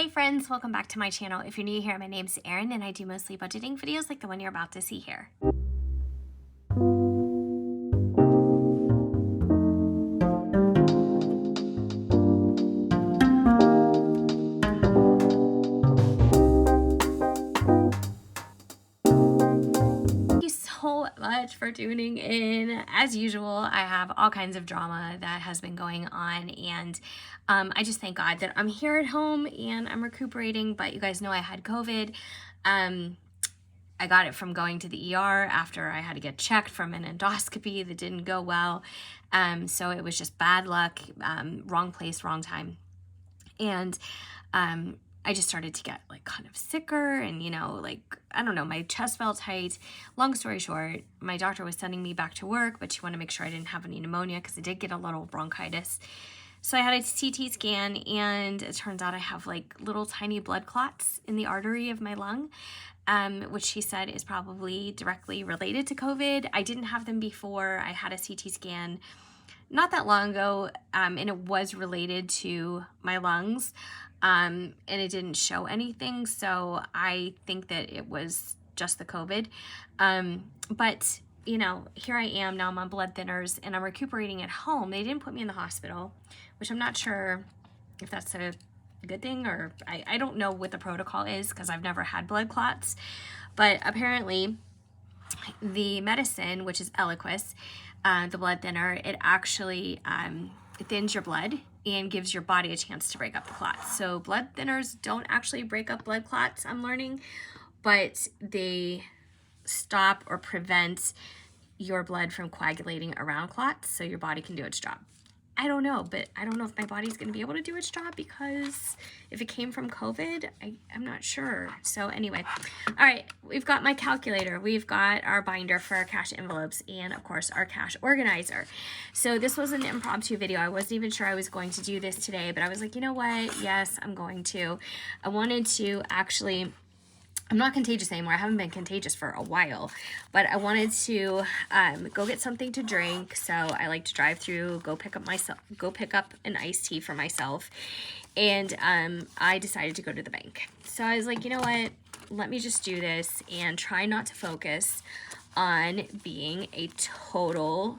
Hey friends, welcome back to my channel. If you're new here, my name's Erin and I do mostly budgeting videos like the one you're about to see here. Thank you so much for tuning in. As usual, I have all kinds of drama that has been going on, and I just thank God that I'm here at home and I'm recuperating. But you guys know I had COVID. I got it from going to the ER after I had to get checked from an endoscopy that didn't go well. So it was just bad luck, wrong place, wrong time. And I just started to get like kind of sicker and, I don't know, my chest felt tight. Long story short, my doctor was sending me back to work, but she wanted to make sure I didn't have any pneumonia because I did get a little bronchitis. So I had a CT scan and it turns out I have like little tiny blood clots in the artery of my lung, which she said is probably directly related to COVID. I didn't have them before. I had a CT scan not that long ago, and it was related to my lungs, and it didn't show anything. So I think that it was just the COVID. But here I am now. I'm on blood thinners and I'm recuperating at home. They didn't put me in the hospital, which I'm not sure if that's a good thing, or I don't know what the protocol is because I've never had blood clots. But apparently the medicine, which is Eliquis, the blood thinner, it actually thins your blood and gives your body a chance to break up the clots. So blood thinners don't actually break up blood clots, I'm learning, but they stop or prevent your blood from coagulating around clots so your body can do its job. I don't know, but I don't know if my body's going to be able to do its job because if it came from COVID, I'm not sure. So anyway, all right, we've got my calculator, we've got our binder for our cash envelopes, and of course our cash organizer. So this was an impromptu video. I wasn't even sure I was going to do this today, but I was like, you know what? Yes, I'm going to. I wanted to actually... I'm not contagious anymore. I haven't been contagious for a while, but I wanted to go get something to drink. So I like to drive through, go pick up an iced tea for myself. And I decided to go to the bank. So I was like, you know what? Let me just do this and try not to focus on being a total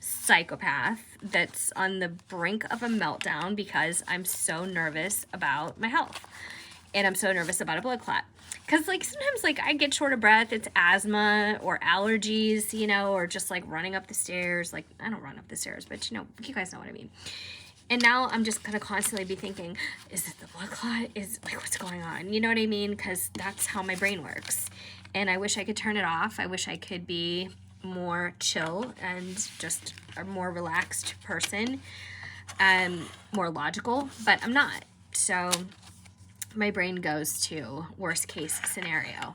psychopath that's on the brink of a meltdown because I'm so nervous about my health. And I'm so nervous about a blood clot. Because, sometimes, I get short of breath. It's asthma or allergies, or just, running up the stairs. I don't run up the stairs, but, you guys know what I mean. And now I'm just going to constantly be thinking, is it the blood clot? What's going on? You know what I mean? Because that's how my brain works. And I wish I could turn it off. I wish I could be more chill and just a more relaxed person. More logical, but I'm not. So... my brain goes to worst case scenario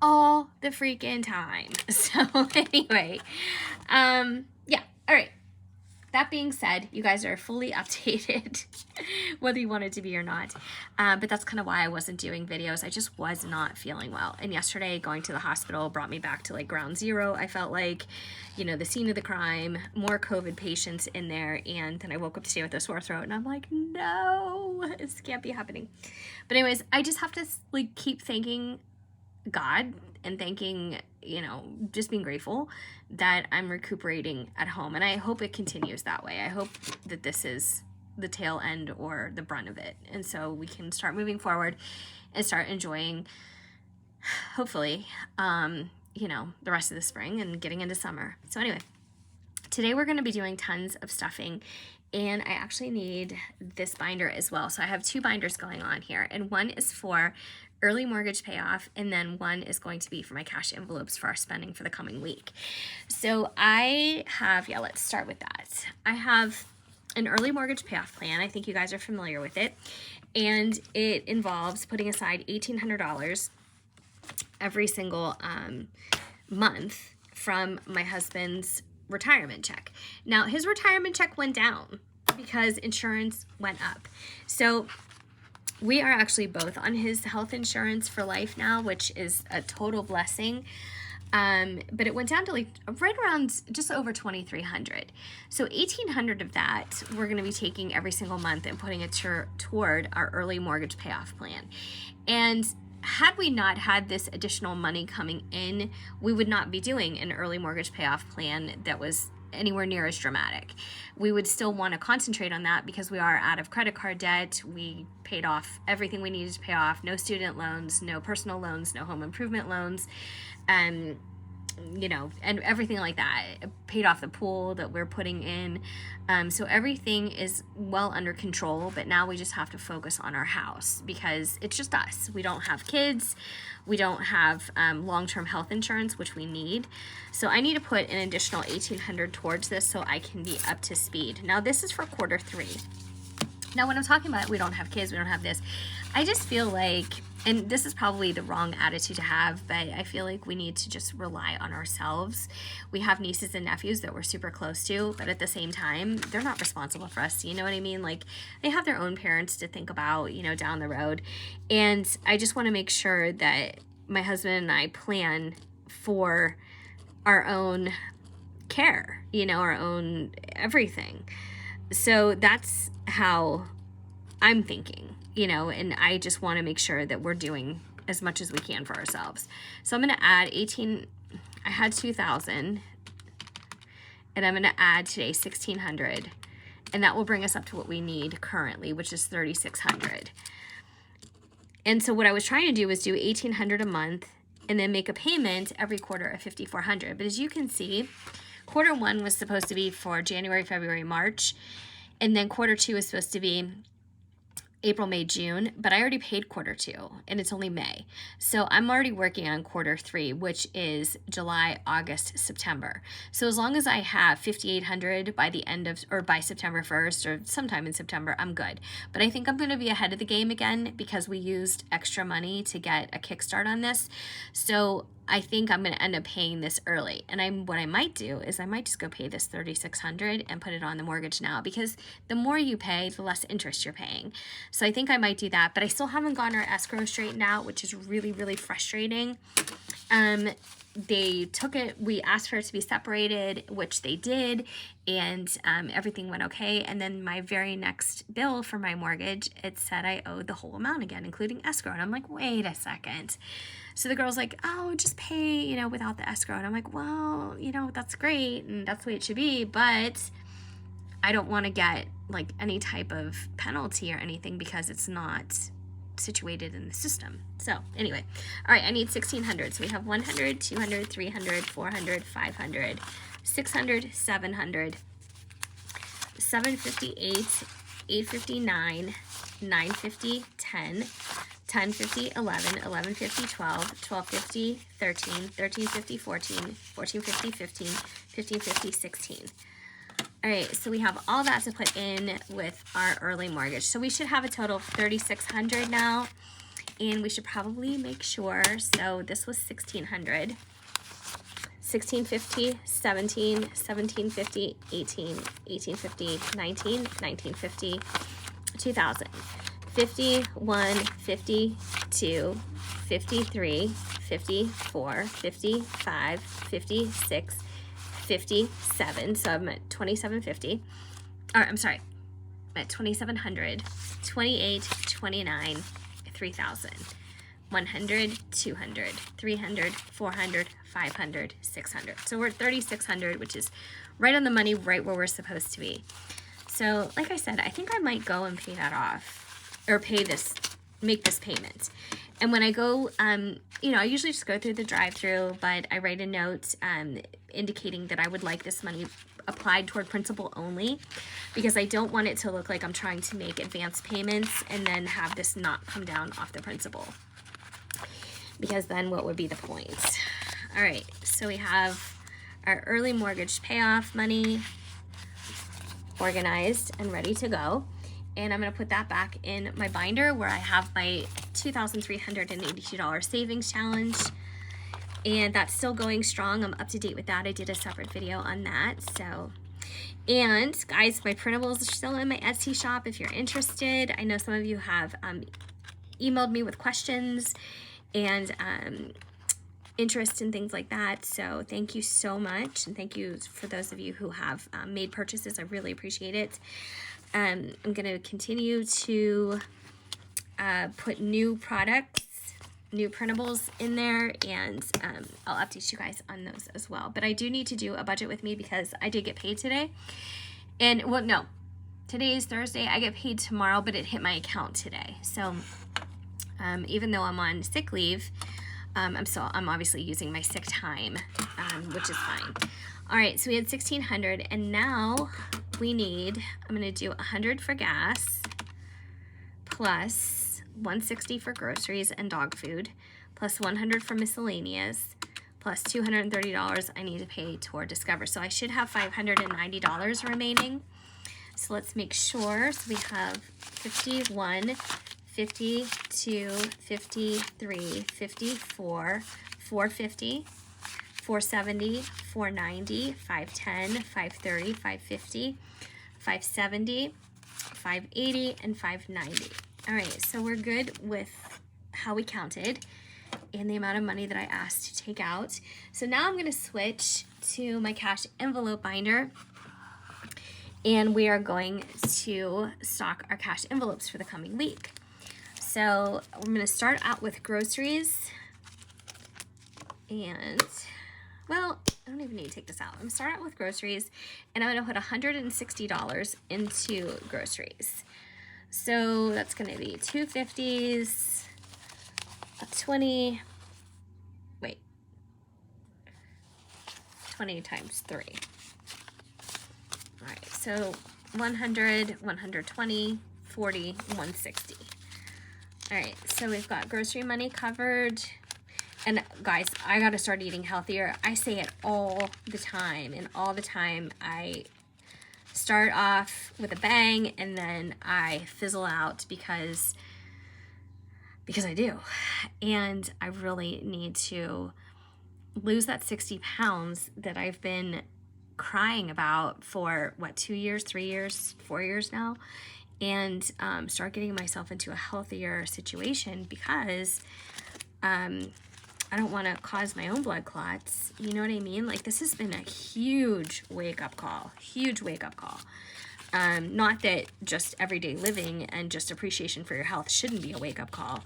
all the freaking time. So anyway, yeah, all right. That being said, you guys are fully updated, whether you wanted to be or not. But that's kind of why I wasn't doing videos. I just was not feeling well. And yesterday, going to the hospital brought me back to ground zero. I felt like, the scene of the crime, more COVID patients in there. And then I woke up today with a sore throat and I'm like, no, this can't be happening. But anyways, I just have to keep thanking God and thanking, just being grateful that I'm recuperating at home. And I hope it continues that way. I hope that this is the tail end or the brunt of it. And so we can start moving forward and start enjoying, hopefully, the rest of the spring and getting into summer. So anyway, today we're going to be doing tons of stuffing. And I actually need this binder as well. So I have two binders going on here. And one is for early mortgage payoff, and then one is going to be for my cash envelopes for our spending for the coming week. So I have, let's start with that. I have an early mortgage payoff plan. I think you guys are familiar with it. And it involves putting aside $1,800 every single month from my husband's retirement check. Now, his retirement check went down because insurance went up. So we are actually both on his health insurance for life now, which is a total blessing. But it went down to like right around just over $2,300. So $1,800 of that we're going to be taking every single month and putting it toward our early mortgage payoff plan. And had we not had this additional money coming in, we would not be doing an early mortgage payoff plan that was anywhere near as dramatic. We would still want to concentrate on that because we are out of credit card debt. We paid off everything we needed to pay off. No student loans, no personal loans, no home improvement loans, you know, and everything like that. Paid off the pool that we're putting in. So everything is well under control, but now we just have to focus on our house because it's just us. We don't have kids. We don't have long-term health insurance, which we need. So I need to put an additional $1,800 towards this so I can be up to speed. Now this is for quarter 3. Now when I'm talking about we don't have kids, we don't have this, I just feel like, and this is probably the wrong attitude to have, but I feel like we need to just rely on ourselves. We have nieces and nephews that we're super close to, but at the same time, they're not responsible for us. You know what I mean? Like, they have their own parents to think about, you know, down the road. And I just want to make sure that my husband and I plan for our own care, you know, our own everything. So that's how I'm thinking, you know, and I just want to make sure that we're doing as much as we can for ourselves. So I'm going to add I had 2,000, and I'm going to add today 1,600, and that will bring us up to what we need currently, which is 3,600. And so what I was trying to do was do 1,800 a month and then make a payment every quarter of 5,400. But as you can see, quarter 1 was supposed to be for January, February, March, and then quarter 2 is supposed to be April, May, June, but I already paid quarter 2 and it's only May. So I'm already working on quarter 3, which is July, August, September. So as long as I have 5,800 by the end of, or by September 1st or sometime in September, I'm good. But I think I'm going to be ahead of the game again because we used extra money to get a kickstart on this. So I think I'm going to end up paying this early. And what I might do is I might just go pay this $3,600 and put it on the mortgage now, because the more you pay, the less interest you're paying. So I think I might do that, but I still haven't gotten our escrow straightened out, which is really, really frustrating. They took it, we asked for it to be separated, which they did, and everything went okay. And then my very next bill for my mortgage, it said I owed the whole amount again, including escrow. And I'm like, wait a second. So the girl's like, oh, just pay, you know, without the escrow. And I'm like, well, you know, that's great, and that's the way it should be, but I don't want to get like any type of penalty or anything because it's not situated in the system. So anyway, all right, I need 1,600. So we have 100, 200, 300, 400, 500, 600, 700, 758, 859, 950, 10, 1050, 11, 1150, 12, 1250, 13, 1350, 14, 1450, 15, 1550, 16. All right, so we have all that to put in with our early mortgage. So we should have a total of 3,600 now, and we should probably make sure. So this was 1,600, 1,650, 17, 1750, 18, 1850, 19, 1950, 2,000, 51, 52, 53, 54, 55, 56, 57, so I'm at 2,750, or I'm sorry, I'm at 2,700, 28, 29, 3,000, 100, 200, 300, 400, 500, 600. So we're at 3,600, which is right on the money, right where we're supposed to be. So like I said, I think I might go and pay that off, or make this payment. And when I go, you know, I usually just go through the drive-through, but I write a note indicating that I would like this money applied toward principal only, because I don't want it to look like I'm trying to make advance payments and then have this not come down off the principal, because then what would be the point? All right, so we have our early mortgage payoff money organized and ready to go. And I'm going to put that back in my binder where I have my $2,382 savings challenge. And that's still going strong. I'm up to date with that. I did a separate video on that. So, and guys, my printables are still in my Etsy shop if you're interested. I know some of you have emailed me with questions, and interest in things like that. So thank you so much, and thank you for those of you who have made purchases. I really appreciate it. I'm going to continue to put new products, new printables in there, and I'll update you guys on those as well. But I do need to do a budget with me because I did get paid today. And well, no, today is Thursday. I get paid tomorrow, but it hit my account today. So even though I'm on sick leave, I'm obviously using my sick time, which is fine. All right, so we had $1,600, and now we need, I'm gonna do 100 for gas, plus 160 for groceries and dog food, plus 100 for miscellaneous, plus $230 I need to pay toward Discover. So I should have $590 remaining. So let's make sure. So we have 51, 52, 53, 54, 450, 470, 490, 510, 530, 550, 570, 580, and 590. All right, so we're good with how we counted and the amount of money that I asked to take out. So now I'm gonna switch to my cash envelope binder, and we are going to stock our cash envelopes for the coming week. So I'm gonna start out with groceries, and well, I don't even need to take this out. I'm gonna start out with groceries, and I'm gonna put $160 into groceries. So that's gonna be 250s, a 20 times 3. All right, so 100, 120, 40, 160. All right, so we've got grocery money covered. And guys, I gotta start eating healthier. I say it all the time, and all the time I start off with a bang and then I fizzle out because I do. And I really need to lose that 60 pounds that I've been crying about for what, 2 years, 3 years, 4 years now, and start getting myself into a healthier situation because I don't want to cause my own blood clots. You know what I mean? Like, this has been a huge wake-up call. Not that just everyday living and just appreciation for your health shouldn't be a wake-up call,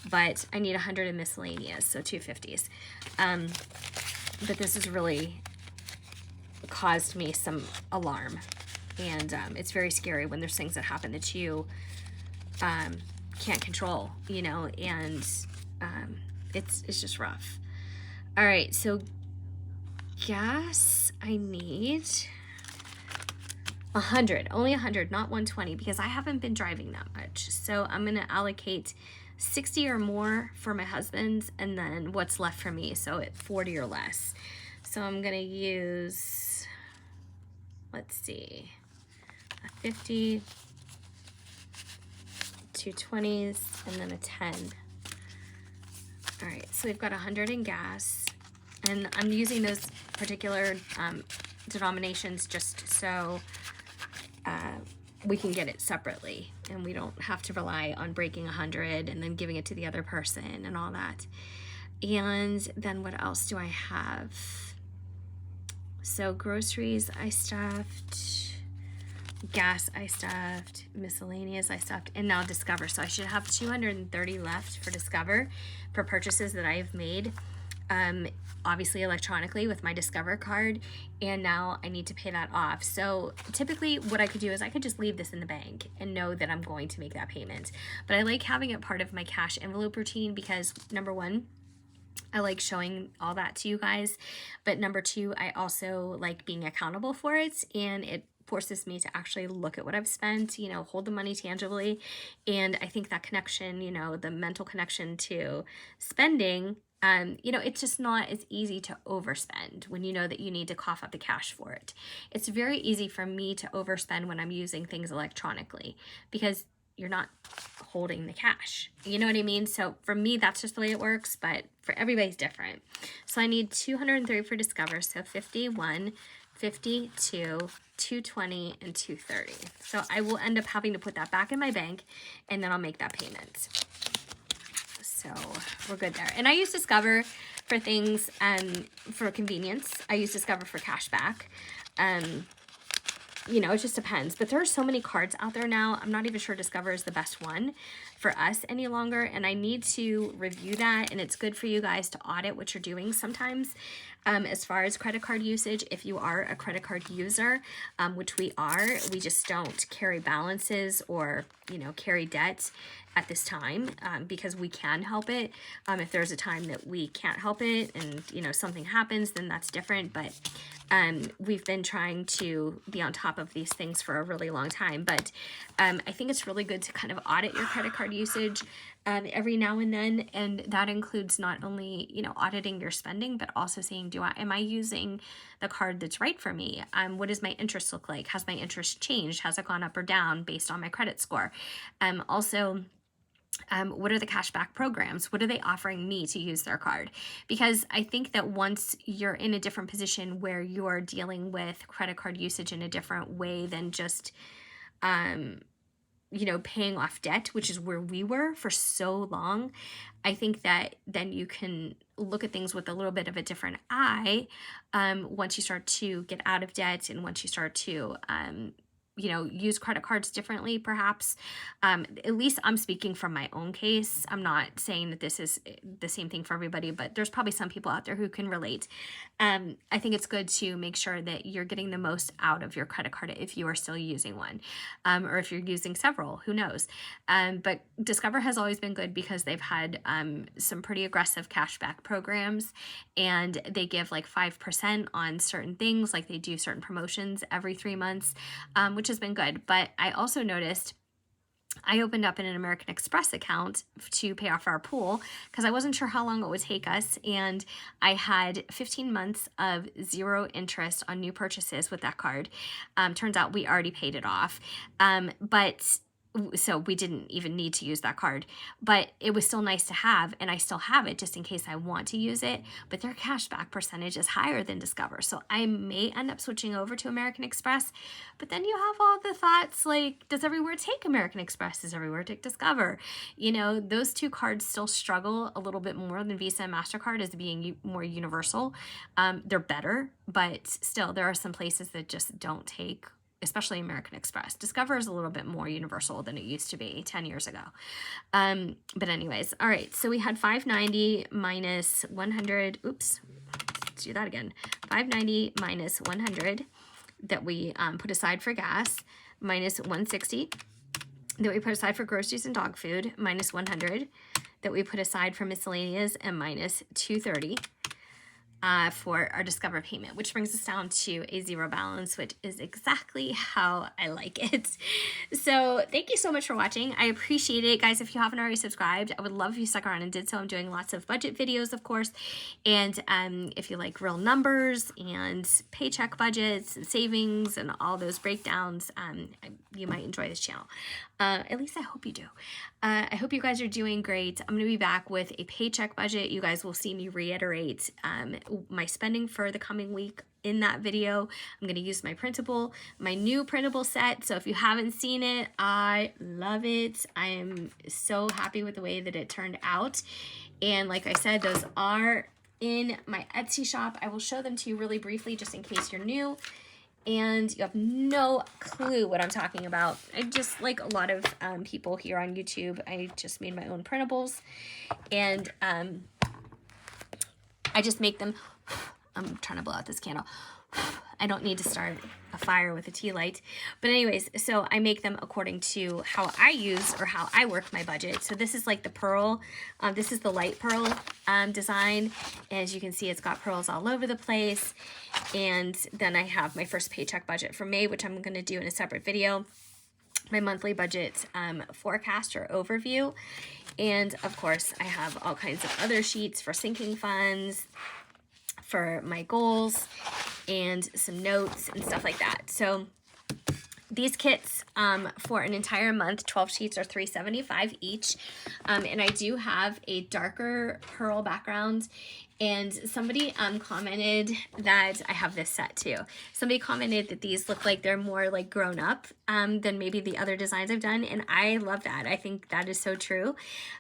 but I need 100 in miscellaneous, so 250s. But this has really caused me some alarm, and it's very scary when there's things that happen that you can't control, you know, and it's just rough. All right, so gas, I need 100, only 100, not 120, because I haven't been driving that much. So I'm gonna allocate 60 or more for my husband, and then what's left for me, so at 40 or less. So I'm gonna use, let's see, a 50, 2 20s, and then a 10. All right, so we've got 100 in gas, and I'm using those particular denominations just so we can get it separately, and we don't have to rely on breaking 100 and then giving it to the other person and all that. And then what else do I have? So groceries I stuffed, gas I stuffed, miscellaneous I stuffed, and now Discover. So I should have 230 left for Discover for purchases that I have made, obviously electronically with my Discover card, and now I need to pay that off. So typically what I could do is I could just leave this in the bank and know that I'm going to make that payment. But I like having it part of my cash envelope routine because, number one, I like showing all that to you guys, but number two, I also like being accountable for it, and it forces me to actually look at what I've spent, you know, hold the money tangibly. And I think that connection, you know, the mental connection to spending, you know, it's just not as easy to overspend when you know that you need to cough up the cash for it. It's very easy for me to overspend when I'm using things electronically because you're not holding the cash. You know what I mean? So for me, that's just the way it works, but for everybody's different. So I need 230 for Discover, so 51, 52, 220, and 230. So I will end up having to put that back in my bank, and then I'll make that payment. So we're good there. And I use Discover for things, for convenience, I use Discover for cashback. You know, it just depends. But there are so many cards out there now. I'm not even sure Discover is the best one for us any longer. And I need to review that. And it's good for you guys to audit what you're doing sometimes. As far as credit card usage, if you are a credit card user, which we are, we just don't carry balances or, you know, carry debt at this time, because we can help it. If there's a time that we can't help it and, you know, something happens, then that's different. But we've been trying to be on top of these things for a really long time. But I think it's really good to kind of audit your credit card usage every now and then. And that includes not only, you know, auditing your spending, but also saying, am I using the card that's right for me? What does my interest look like? Has my interest changed? Has it gone up or down based on my credit score? Also, what are the cashback programs? What are they offering me to use their card? Because I think that once you're in a different position where you're dealing with credit card usage in a different way than just, you know, paying off debt, which is where we were for so long, I think that then you can look at things with a little bit of a different eye once you start to get out of debt and once you start to you know, use credit cards differently, perhaps. At least I'm speaking from my own case. I'm not saying that this is the same thing for everybody, but there's probably some people out there who can relate. I think it's good to make sure that you're getting the most out of your credit card if you are still using one, or if you're using several, who knows. But Discover has always been good because they've had some pretty aggressive cashback programs, and they give like 5% on certain things, like they do certain promotions every 3 months, which has been good. But I also noticed I opened up an American Express account to pay off our pool because I wasn't sure how long it would take us, and I had 15 months of 0 interest on new purchases with that card. Turns out we already paid it off, so we didn't even need to use that card, but it was still nice to have, and I still have it just in case I want to use it. But their cashback percentage is higher than Discover, so I may end up switching over to American Express. But then you have all the thoughts like, does everywhere take American Express? Does everywhere take Discover? You know, those two cards still struggle a little bit more than Visa and MasterCard as being more universal. They're better, but still there are some places that just don't take, especially American Express. Discover is a little bit more universal than it used to be 10 years ago. But anyways, all right, so we had $590 minus 100. Oops, let's do that again. $590 minus 100 that we put aside for gas, minus 160 that we put aside for groceries and dog food, minus 100 that we put aside for miscellaneous, and minus 230. For our Discover payment, which brings us down to a 0 balance, which is exactly how I like it. So thank you so much for watching. I appreciate it. Guys, if you haven't already subscribed, I would love if you stuck around and did so. I'm doing lots of budget videos, of course. And if you like real numbers and paycheck budgets and savings and all those breakdowns, you might enjoy this channel. At least I hope you do. I hope you guys are doing great. I'm going to be back with a paycheck budget. You guys will see me reiterate my spending for the coming week in that video. I'm going to use my new printable set. So if you haven't seen it, I love it. I am so happy with the way that it turned out. And like I said, those are in my Etsy shop. I will show them to you really briefly just in case you're new and you have no clue what I'm talking about. I just, like a lot of people here on YouTube, I just made my own printables, and I just make them. I'm trying to blow out this candle. I don't need to start a fire with a tea light. But anyways, so I make them according to how I use or how I work my budget. So this is like the pearl. This is the light pearl design. As you can see, it's got pearls all over the place. And then I have my first paycheck budget for May, which I'm going to do in a separate video. My monthly budget forecast or overview. And of course, I have all kinds of other sheets for sinking funds, for my goals, and some notes and stuff like that. So these kits for an entire month, 12 sheets, are $3.75 each. And I do have a darker pearl background And somebody commented that I have this set too. Somebody commented that these look like they're more like grown up than maybe the other designs I've done. And I love that. I think that is so true.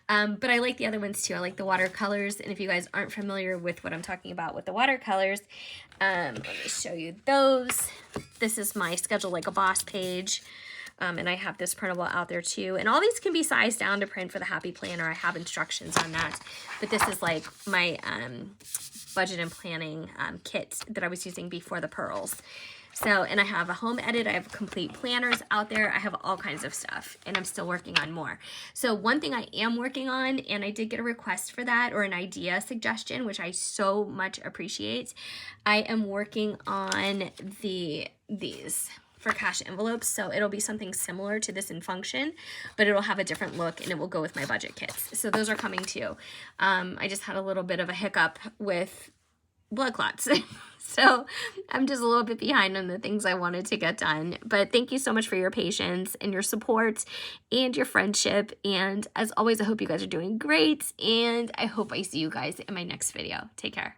But I like the other ones too. I like the watercolors. And if you guys aren't familiar with what I'm talking about with the watercolors, let me show you those. This is my Schedule Like a Boss page. And I have this printable out there too. And all these can be sized down to print for the Happy Planner. I have instructions on that. But this is like my budget and planning kit that I was using before the pearls. So, and I have a home edit. I have complete planners out there. I have all kinds of stuff, and I'm still working on more. So one thing I am working on, and I did get a request for that, or an idea suggestion, which I so much appreciate. I am working on these for cash envelopes, so it'll be something similar to this in function, but it'll have a different look, and it will go with my budget kits. So those are coming too. I just had a little bit of a hiccup with blood clots. So I'm just a little bit behind on the things I wanted to get done. But thank you so much for your patience and your support and your friendship. And as always, I hope you guys are doing great. And I hope I see you guys in my next video. Take care.